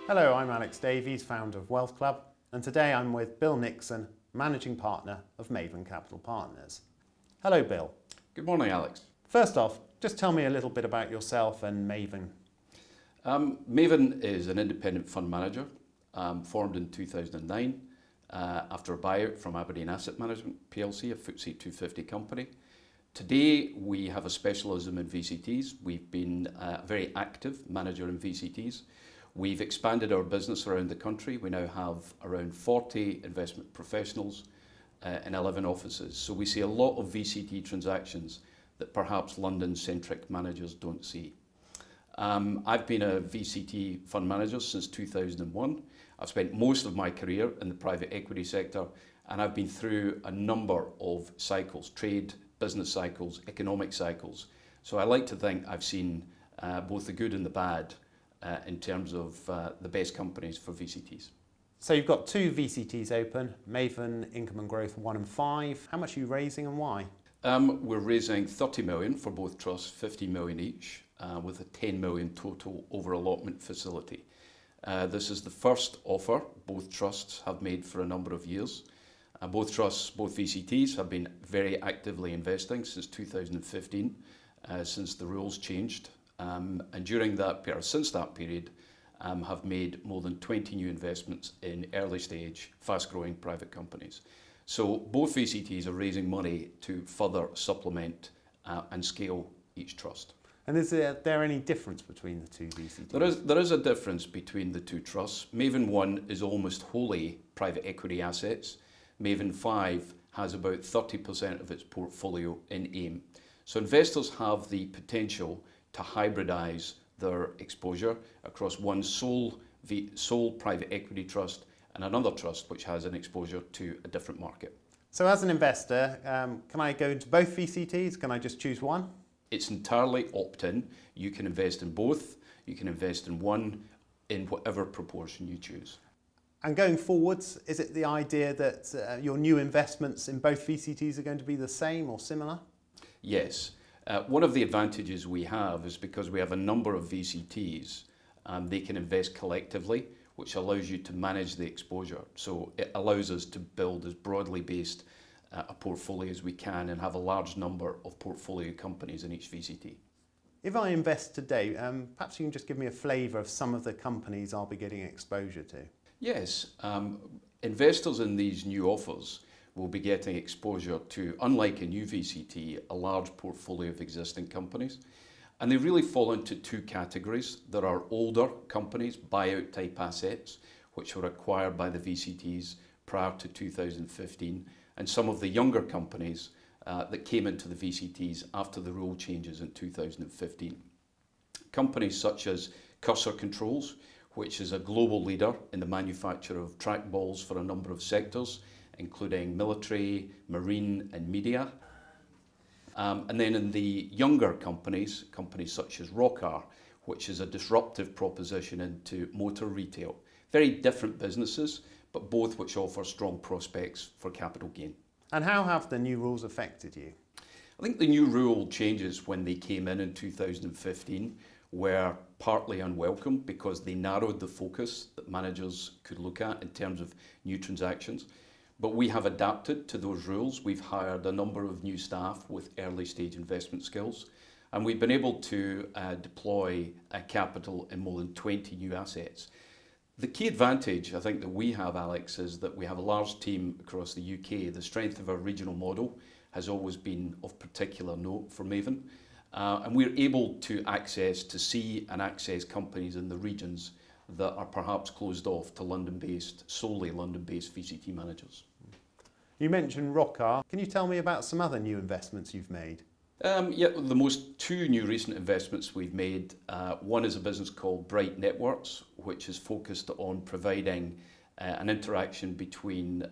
Hello, I'm Alex Davies, founder of Wealth Club, and today I'm with Bill Nixon, Managing Partner of Maven Capital Partners. Hello, Bill. Good morning, Alex. First off, just tell me a little bit about yourself and Maven. Maven is an independent fund manager formed in 2009 after a buyout from Aberdeen Asset Management PLC, a FTSE 250 company. Today we have a specialism in VCTs. We've been a very active manager in VCTs. We've expanded our business around the country. We now have around 40 investment professionals in 11 offices. So we see a lot of VCT transactions that perhaps London-centric managers don't see. I've been a VCT fund manager since 2001. I've spent most of my career in the private equity sector, and I've been through a number of cycles, trade, business cycles, economic cycles. So I like to think I've seen both the good and the bad in terms of the best companies for VCTs. So you've got two VCTs open, Maven Income and Growth 1 and 5. How much are you raising and why? We're raising 30 million for both trusts, 50 million each, with a 10 million total over allotment facility. This is the first offer both trusts have made for a number of years. Both trusts, both VCTs, have been very actively investing since 2015, since the rules changed. And during that period, since that period, have made more than 20 new investments in early stage, fast growing private companies. So both VCTs are raising money to further supplement and scale each trust. And is there any difference between the two VCTs? There is a difference between the two trusts. Maven 1 is almost wholly private equity assets. Maven 5 has about 30% of its portfolio in AIM. So investors have the potential to hybridise their exposure across one sole private equity trust and another trust which has an exposure to a different market. So as an investor, can I go into both VCTs? Can I just choose one? It's entirely opt-in. You can invest in both. You can invest in one in whatever proportion you choose. And going forwards, is it the idea that your new investments in both VCTs are going to be the same or similar? Yes. One of the advantages we have is because we have a number of VCTs, they can invest collectively, which allows you to manage the exposure. So it allows us to build as broadly based a portfolio as we can and have a large number of portfolio companies in each VCT. If I invest today, perhaps you can just give me a flavour of some of the companies I'll be getting exposure to. Yes, investors in these new offers will be getting exposure to, unlike a new VCT, a large portfolio of existing companies. And they really fall into two categories. There are older companies, buyout type assets, which were acquired by the VCTs prior to 2015, and some of the younger companies that came into the VCTs after the rule changes in 2015. Companies such as Cursor Controls, which is a global leader in the manufacture of trackballs for a number of sectors, including military, marine and media. And then in the younger companies such as Rockar, which is a disruptive proposition into motor retail. Very different businesses, but both which offer strong prospects for capital gain. And how have the new rules affected you? I think the new rule changes when they came in 2015 were partly unwelcome because they narrowed the focus that managers could look at in terms of new transactions. But we have adapted to those rules. We've hired a number of new staff with early stage investment skills, and we've been able to deploy capital in more than 20 new assets. The key advantage I think that we have, Alex, is that we have a large team across the UK. The strength of our regional model has always been of particular note for Maven, and we're able to see and access companies in the regions that are perhaps closed off to solely London-based VCT managers. You mentioned Rockar. Can you tell me about some other new investments you've made? Yeah, the two new recent investments we've made. One is a business called Bright Networks, which is focused on providing an interaction between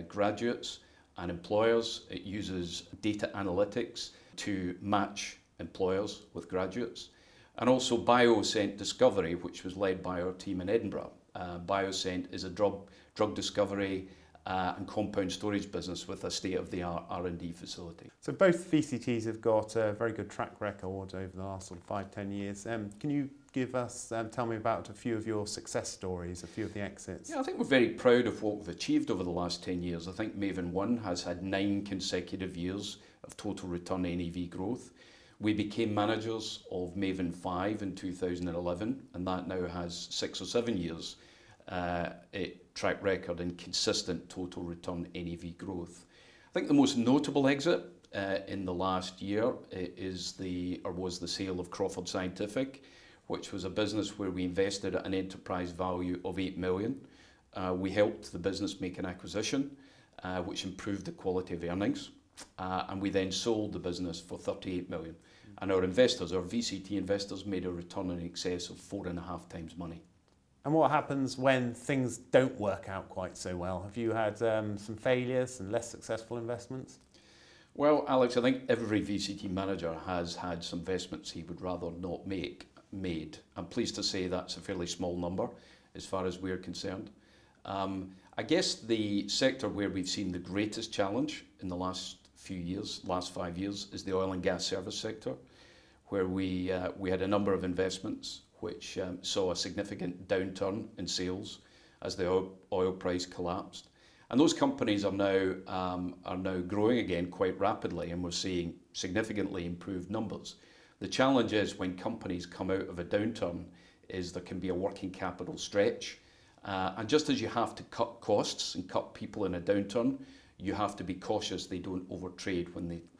graduates and employers. It uses data analytics to match employers with graduates. And also BioScent Discovery, which was led by our team in Edinburgh. BioScent is a drug discovery and compound storage business with a state-of-the-art R&D facility. So both VCTs have got a very good track record over the last sort of 5-10 years. Can you give us, tell me about a few of your success stories, a few of the exits? Yeah, I think we're very proud of what we've achieved over the last 10 years. I think Maven 1 has had 9 consecutive years of total return NAV growth. We became managers of Maven 5 in 2011, and that now has 6 or 7 years track record and consistent total return NAV growth. I think the most notable exit in the last year was the sale of Crawford Scientific, which was a business where we invested at an enterprise value of 8 million. We helped the business make an acquisition, which improved the quality of earnings, and we then sold the business for 38 million. And our investors, our VCT investors, made a return in excess of 4.5 times money. And what happens when things don't work out quite so well? Have you had some failures and less successful investments? Well, Alex, I think every VCT manager has had some investments he would rather not made. I'm pleased to say that's a fairly small number as far as we're concerned. I guess the sector where we've seen the greatest challenge in the last 5 years, is the oil and gas service sector, where we had a number of investments which saw a significant downturn in sales as the oil price collapsed. And those companies are now growing again quite rapidly, and we're seeing significantly improved numbers. The challenge is when companies come out of a downturn is there can be a working capital stretch. And just as you have to cut costs and cut people in a downturn, you have to be cautious they don't overtrade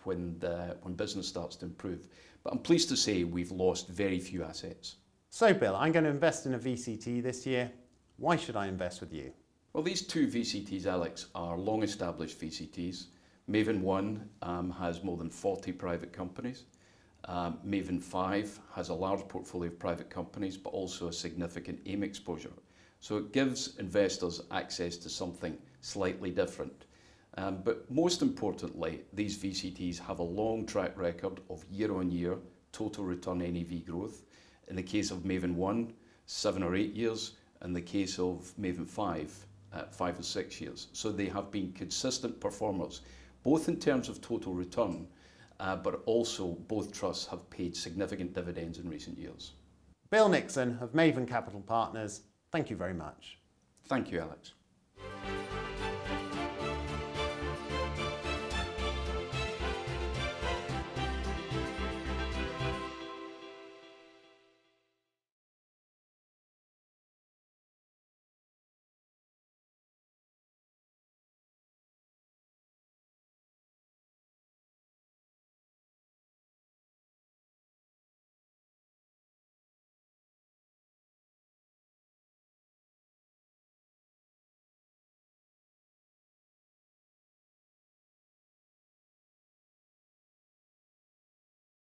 when business starts to improve. But I'm pleased to say we've lost very few assets. So Bill, I'm going to invest in a VCT this year. Why should I invest with you? Well, these 2 VCTs, Alex, are long-established VCTs. Maven 1 has more than 40 private companies. Maven 5 has a large portfolio of private companies, but also a significant AIM exposure. So it gives investors access to something slightly different. But most importantly, these VCTs have a long track record of year-on-year total return NAV growth. In the case of Maven 1, 7 or 8 years. In the case of Maven 5, 5 or 6 years. So they have been consistent performers, both in terms of total return, but also both trusts have paid significant dividends in recent years. Bill Nixon of Maven Capital Partners, thank you very much. Thank you, Alex.